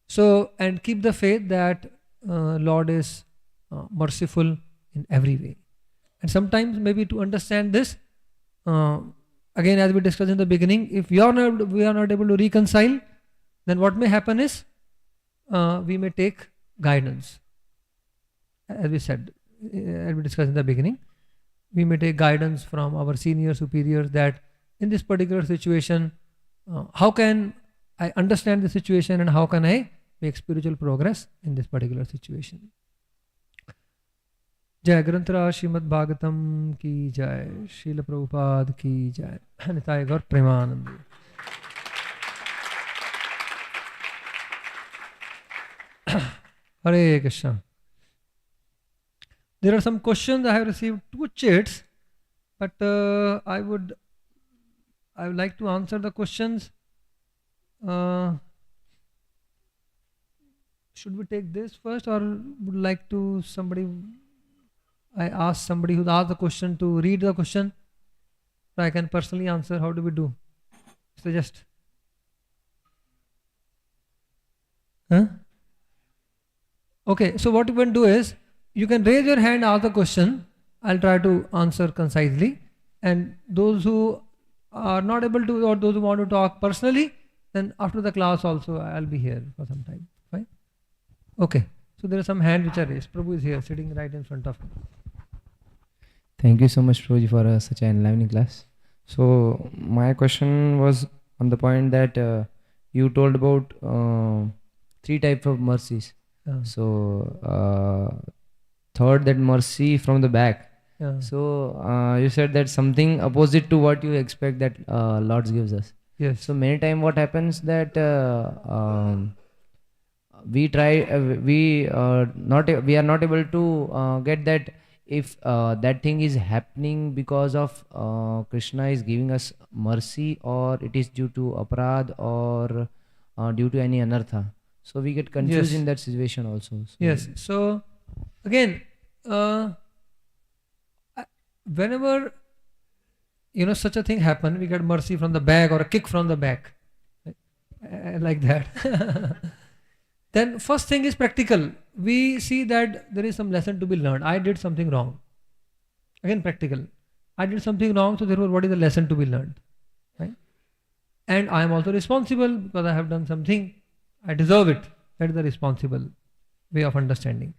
So, and keep the faith that Lord is merciful in every way. And sometimes maybe to understand this, again as we discussed in the beginning, if we are not able to reconcile, then what may happen is we may take guidance. As we said, as we discussed in the beginning, we may take guidance from our senior superiors that in this particular situation, how can I understand the situation and how can I make spiritual progress in this particular situation. Jai Granthra Srimad-Bhagavatam ki jai, Srila Prabhupada ki jai, Nitai Gaur Premanandi. Hare Krishna. There are some questions. I have received 2 chats, but I would like to answer the questions. Should we take this first, or would like to I ask somebody who asked the question to read the question, so I can personally answer? How do we do? Suggest. Okay, so what you can do is, you can raise your hand, ask the question. I'll try to answer concisely. And those who are not able to, or those who want to talk personally, then after the class also I'll be here for some time. Fine? Okay. So there are some hands which are raised. Prabhu is here, sitting right in front of me. Thank you so much, Prabhuji, for such an enlightening class. So my question was on the point that you told about 3 types of mercies. So third, that mercy from the back. So you said that something opposite to what you expect that Lord gives us. Yes. So many times what happens that we are not able to get that if that thing is happening because of Krishna is giving us mercy, or it is due to aparad, or due to any anartha. So we get confused in that situation also. So yes. So again, whenever such a thing happen, we get mercy from the back or a kick from the back, like that. Then first thing is practical. We see that there is some lesson to be learned. I did something wrong. Again, practical. I did something wrong, so therefore what is the lesson to be learned? Right? And I am also responsible because I have done something. I deserve it. That is the responsible way of understanding.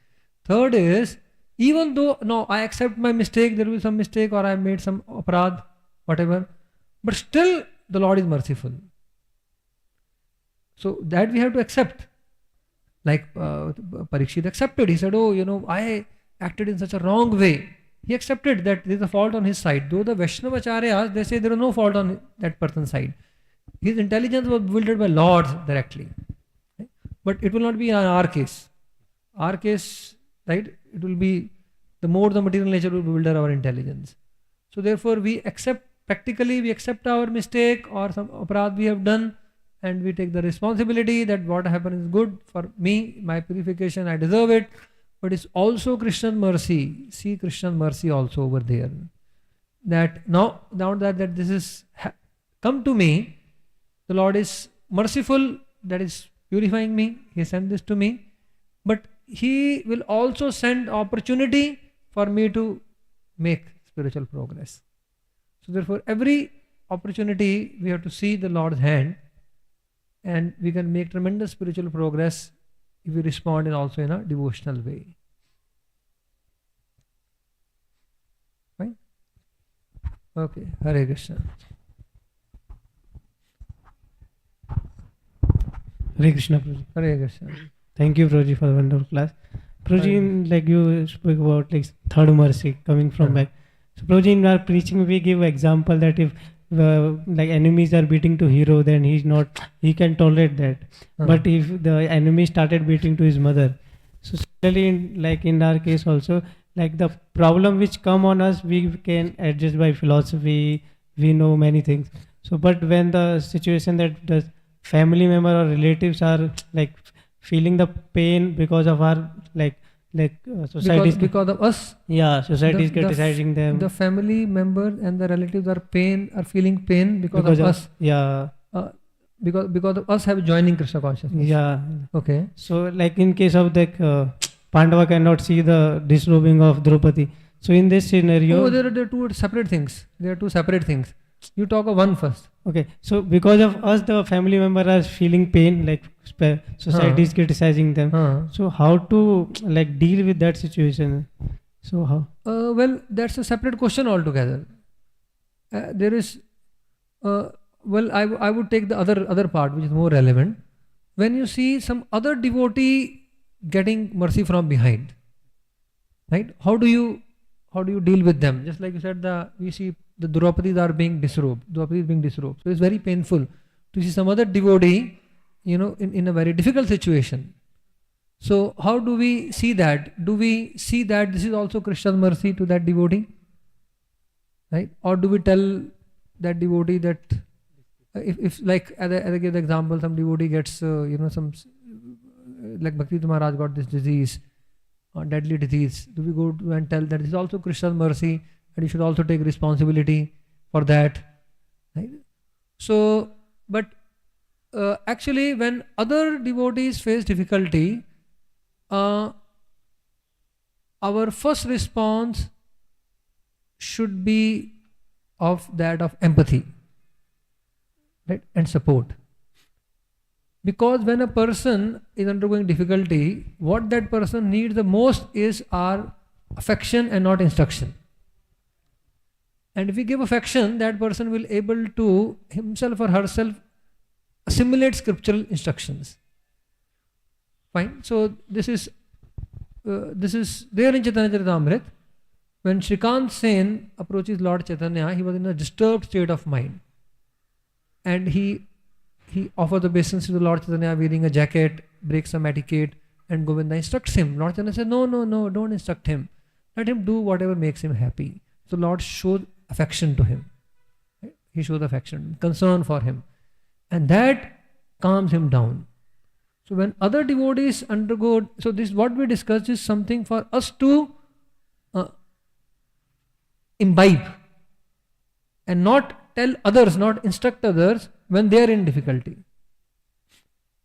Third is, even though, no, I accept my mistake, there will be some mistake, or I made some aparad, whatever, but still the Lord is merciful. So that we have to accept. Like Parikshit accepted. He said, oh, I acted in such a wrong way. He accepted that there is a fault on his side. Though the Vaishnavacharyas, they say there is no fault on that person's side. His intelligence was wielded by lords directly. Right? But it will not be in our case. Our case, right, it will be the more the material nature will build our intelligence. So therefore we accept, practically we accept our mistake or some aparadh we have done, and we take the responsibility that what happened is good for me, my purification, I deserve it. But it's also Krishna's mercy. See Krishna's mercy also over there. That now that this is come to me, the Lord is merciful, that is purifying me. He sent this to me. But He will also send opportunity for me to make spiritual progress. So therefore every opportunity we have to see the Lord's hand, and we can make tremendous spiritual progress if we respond also in a devotional way. Right? Okay, Hare Krishna. Hare Krishna, Prabhuji. Hare Krishna. Thank you, Prabhuji, for the wonderful class. Prabhuji, like you spoke about like third mercy coming from back. So Prabhuji, in our preaching we give example that if like enemies are beating to hero, then he can tolerate that. But if the enemy started beating to his mother, so similarly like in our case also, like the problem which come on us, we can adjust by philosophy, we know many things. So but when the situation that the family member or relatives are like feeling the pain because of our society, because of us, society is criticizing them. The family member and the relatives are feeling pain because of us. Because of us have joining Krishna consciousness. Okay. So like in case of the Pandava cannot see the disrobing of Draupadi. So in this scenario, there are two separate things. There are two separate things. You talk of one first. Okay. So because of us, the family member are feeling pain, like society is criticizing them. So how to like deal with that situation? So how? Well, that's a separate question altogether. There is, I would take the other part which is more relevant. When you see some other devotee getting mercy from behind, right? How do you deal with them? Just like you said, we see the Draupadis are being disrobed. Draupadi is being disrobed. So it's very painful to see some other devotee, in a very difficult situation. So how do we see that? Do we see that this is also Krishna's mercy to that devotee? Right? Or do we tell that devotee that if like as I give the example, some devotee gets some like Bhakti Maharaj got this disease, deadly disease. Do we go to and tell that this is also Krishna's mercy and you should also take responsibility for that? Right? So, but actually when other devotees face difficulty, our first response should be of empathy, right, and support. Because when a person is undergoing difficulty, what that person needs the most is our affection and not instruction. And if we give affection, that person will able to himself or herself assimilate scriptural instructions. Fine. So this is there in Chaitanya Charitamrita. When Shrikant Sen approaches Lord Chaitanya, he was in a disturbed state of mind, and he offers obeisance to the Lord Chaitanya wearing a jacket, breaks some etiquette, and Govinda instructs him. Lord Chaitanya said, no, don't instruct him. Let him do whatever makes him happy. So Lord showed affection to him. Right? He showed affection, concern for him. And that calms him down. So when other devotees undergo, so this what we discussed is something for us to imbibe and not tell others, not instruct others when they are in difficulty.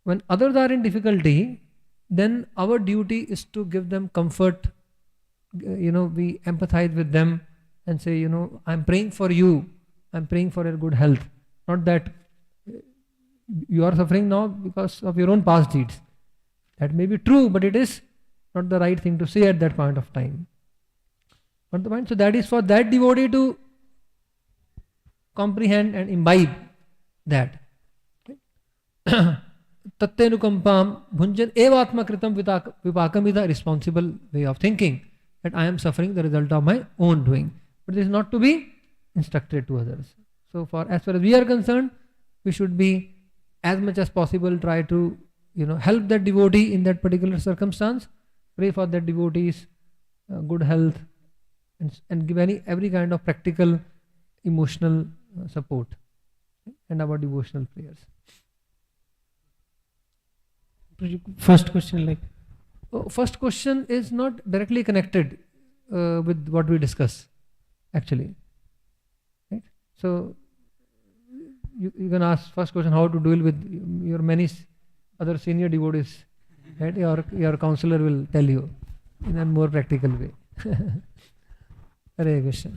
When others are in difficulty, then our duty is to give them comfort. We empathize with them and say, I'm praying for you. I'm praying for your good health. Not that you are suffering now because of your own past deeds. That may be true, but it is not the right thing to say at that point of time. But the point, so that is for that devotee to comprehend and imbibe that. Tattenukampam bhunjan evatma kritam vipakam is a responsible way of thinking, that I am suffering the result of my own doing. But this is not to be instructed to others. So as far as we are concerned, we should be as much as possible try to help that devotee in that particular circumstance, pray for that devotee's good health, and give every kind of practical emotional support and our devotional prayers. First question, like First question is not directly connected with what we discuss, actually. Right? So you can ask first question how to deal with your many other senior devotees. Right? Your counselor will tell you in a more practical way. Hare Krishna.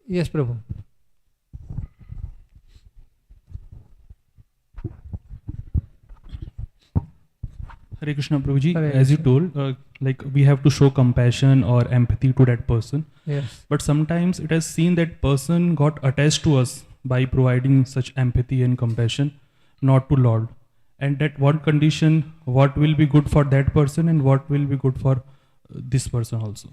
Yes, Prabhu. Hare Krishna, Prabhuji, Hare as you Krishna. told, like we have to show compassion or empathy to that person. Yes. But sometimes it has seen that person got attached to us by providing such empathy and compassion, not to Lord. And that one condition, what will be good for that person and what will be good for this person also.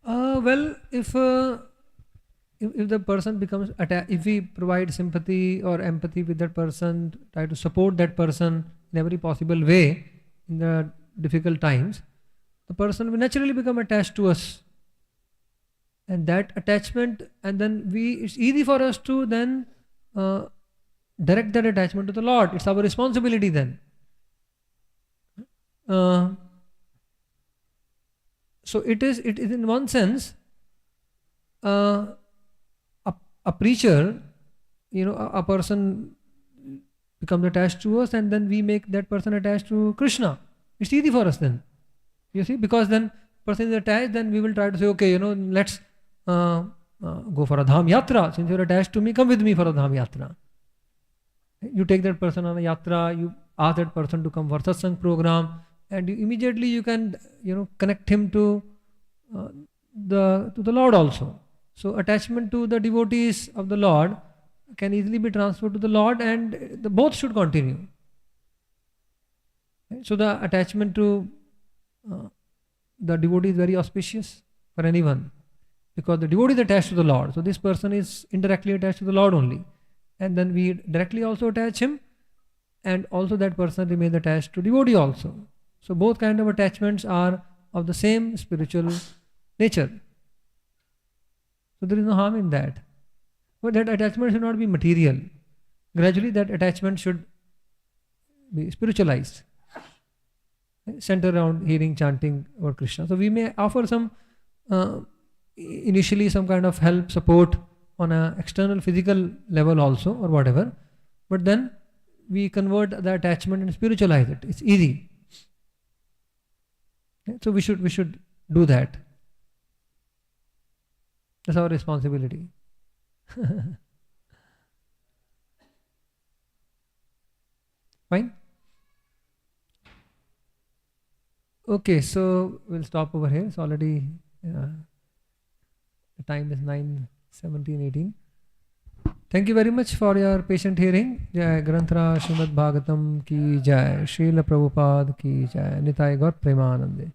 Well, if the person becomes attached, if we provide sympathy or empathy with that person, try to support that person in every possible way in the difficult times, the person will naturally become attached to us. And that attachment, and then it's easy for us to then direct that attachment to the Lord. It's our responsibility then. So it is in one sense, a preacher, a person becomes attached to us, and then we make that person attached to Krishna. It's easy for us then. You see, because then person is attached, then we will try to say, okay, let's go for a dham yatra. Since you're attached to me, come with me for a dham yatra. You take that person on a yatra, you ask that person to come for satsang program, and immediately you can connect him to the Lord also. So attachment to the devotees of the Lord can easily be transferred to the Lord, and both should continue. So the attachment to the devotee is very auspicious for anyone, because the devotee is attached to the Lord. So this person is indirectly attached to the Lord only, and then we directly also attach him, and also that person remains attached to devotee also. So both kind of attachments are of the same spiritual nature. So there is no harm in that. But that attachment should not be material. Gradually that attachment should be spiritualized, centered around hearing, chanting or Krishna. So we may offer some initially some kind of help, support on an external physical level also, or whatever, but then we convert the attachment and spiritualize it. It's easy. So we should do that. That's our responsibility. Fine? Okay, so we'll stop over here. It's already, the time is 9:17:18. Thank you very much for your patient hearing. Jai Granthra Srimad-Bhagavatam ki jai. Srila Prabhupada ki jai. Nitai Gaur Premanande.